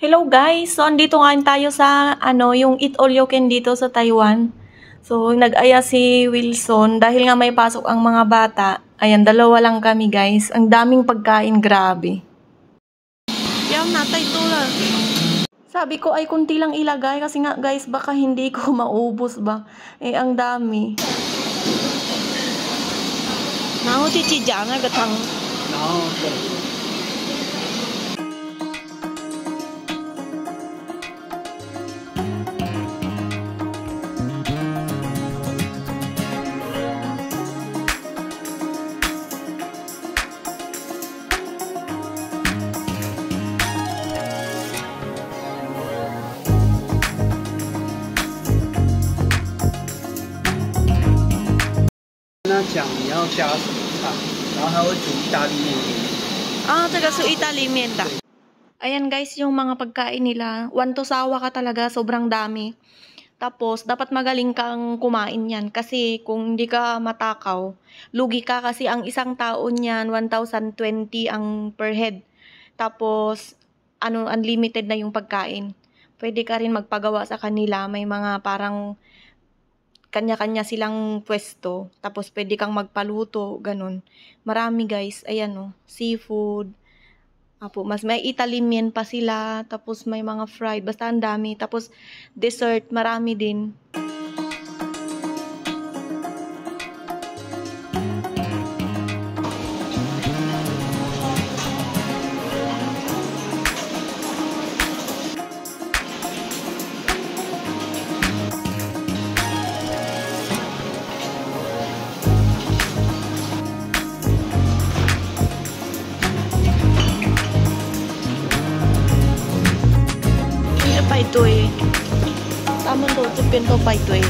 Hello guys! So, andito ngayon tayo sa, yung Eat All You Can dito sa Taiwan. So, nag-aya si Wilson dahil nga may pasok ang mga bata. Ayan, dalawa lang kami guys. Ang daming pagkain, grabe. Yan, natay tula. Sabi ko ay kunti lang ilagay kasi nga guys, baka hindi ko maubos ba. Eh, ang dami. Nao, chichija nga gatang. Nao, 跟他讲你要加什么菜，然后他会煮意大利面给你。Ah, taga so Italy mienta. Ayan guys, yung mga pagkain nila. One to sawa ka talaga, sobrang dami. Tapos, dapat magaling kang kumain yan. Kasi kung hindi ka matakaw, lugi ka kasi ang isang taon niyan, 1,020 ang per head. Tapos, unlimited na yung pagkain. Pwede ka rin magpagawa sa kanila. May mga parang kanya-kanya silang pwesto. Tapos, pwede kang magpaluto, ganun. Marami guys. Ayan o, seafood. Apo, mas may Italian pa sila, tapos may mga fried, basta ang dami. Tapos dessert, marami din. Pai tui. Taman to, 这边都排队了。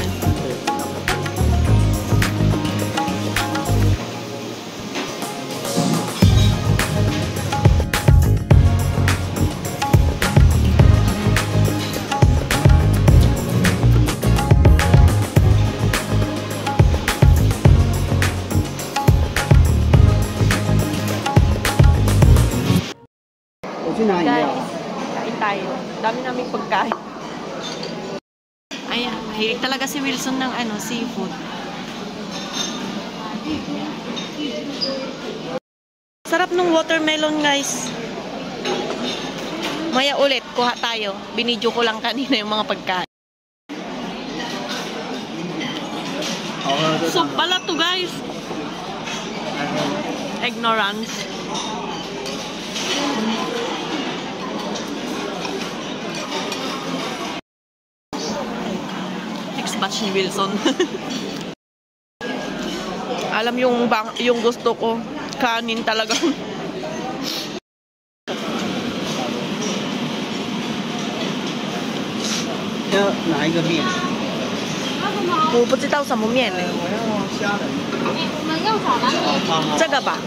我去拿饮料。 Kain tayo. Dami naming pagkain. Ayan, mahilig talaga si Wilson ng seafood. Sarap ng watermelon, guys. Maya ulit, kuha tayo. Binidyo ko lang kanina yung mga pagkain. So pala to, guys. Ignorance. Batch ni Wilson. Alam yung gusto ko, kanin talaga. 要哪一个面？我不知道什么面呢。我要虾仁。我们用炒蓝鱼，这个吧。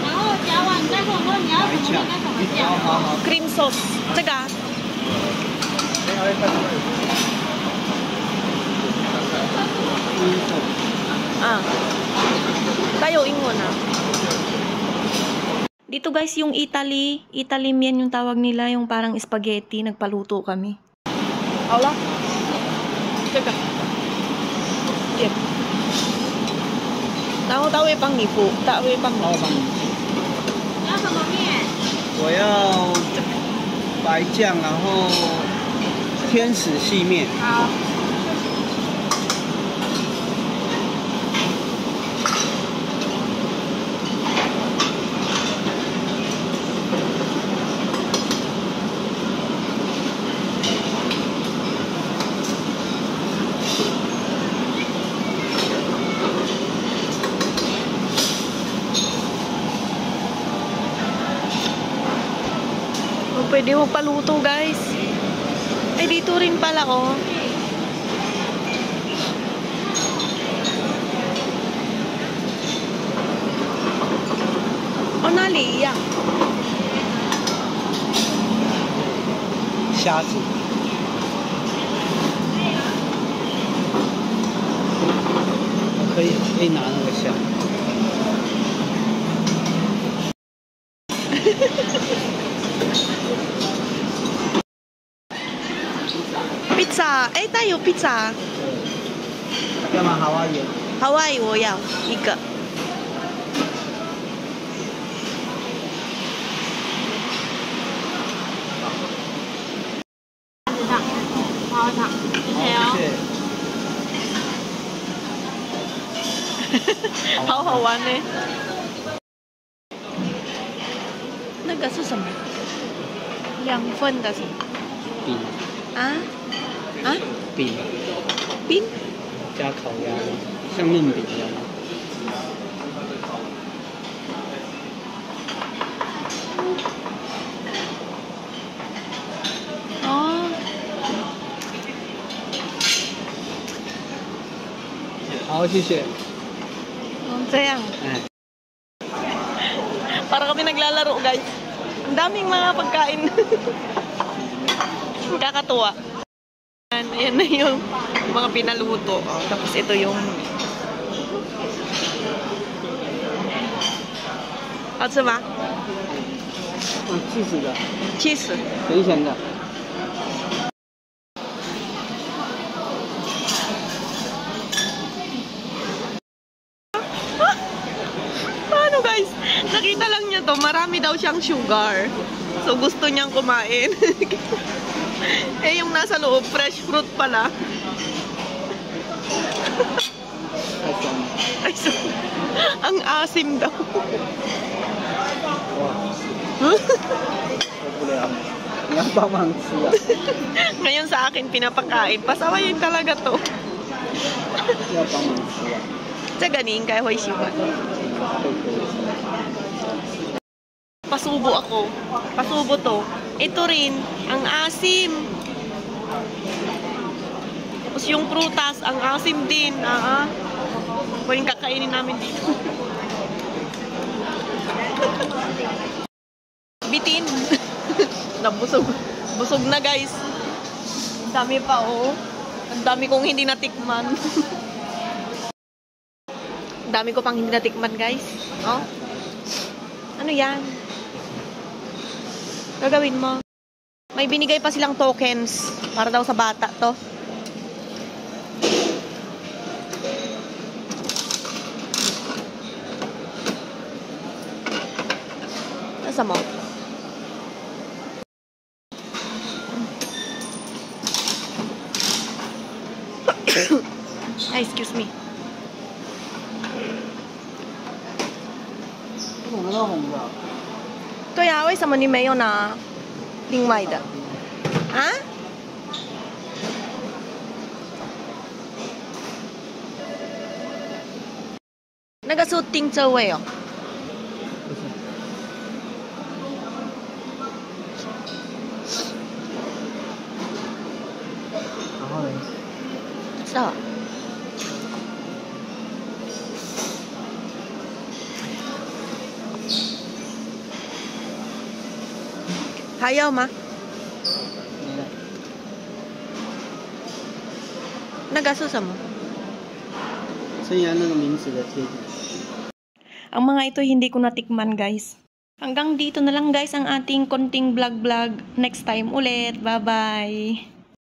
然后夹完你再跟我说你要什么面跟什么酱。好好。 Cream sauce. 这个啊。Ah. Tayo ingon na. Dito guys, yung Italy mian yung tawag nila, yung parang spaghetti, nagpaluto kami. Aula. Teka. Yep. Tahu会帮你付，他会帮你。你要什么面？我要白酱，然后天使细面。好。 Pwede mo paluto guys. Eh dito rin pala oh. Oh, nali ya. 虾子。可以拿那个虾。pizza. Eh, tayo, pizza. 要吗？好啊，有。 Hawaii, 我要一个。花糖，谢谢哦。谢谢。好好玩呢。那个是什么？2份的什么？饼啊？啊？饼冰？加烤鸭，像嫩饼一样。哦。好，谢谢。 Sayang. Eh. Para kami naglalaro, guys. Ang daming mga pagkain. Nakakatuwa. Ayan na yung mga pinaluto. Oh, tapos ito yung... Atsu ba? 气死的， Cheese. 咸咸的。 Paano, guys? Nakita lang niya to. Marami daw siyang sugar. So, gusto niyang kumain. Eh, yung nasa loob, fresh fruit pala. 太酸了。 Ay, so, ang asim daw. 受不了，你要帮忙吃啊！ Ngayon sa akin, pinapakain. Pasawayin talaga to. 要帮忙吃啊！这个你应该会喜欢。Pasubo ako. Pasubo to. Ito rin, ang asim. Tapos yung prutas, ang asim din. Pwedeng kakainin namin dito. Bitin. Nabusog. Busog na, guys. Ang dami pa, oh. Ang dami kong hindi natikman. Ang dami ko pang hindi natikman, guys. Oh. Ano yan? Gagawin mo. May binigay pa silang tokens para daw sa bata to. Nasa mo? Ay, excuse me. 红的红的。 对呀，为什么你没有拿另外的？啊？那个是订这位哦。然后呢？知道。还要吗？没了。那个是什么？剩下那个名字的贴纸。 Ang mga ito hindi ko natikman, guys. Hanggang dito na lang, guys, ang ating konting vlog-vlog. Next time ulit. Bye-bye!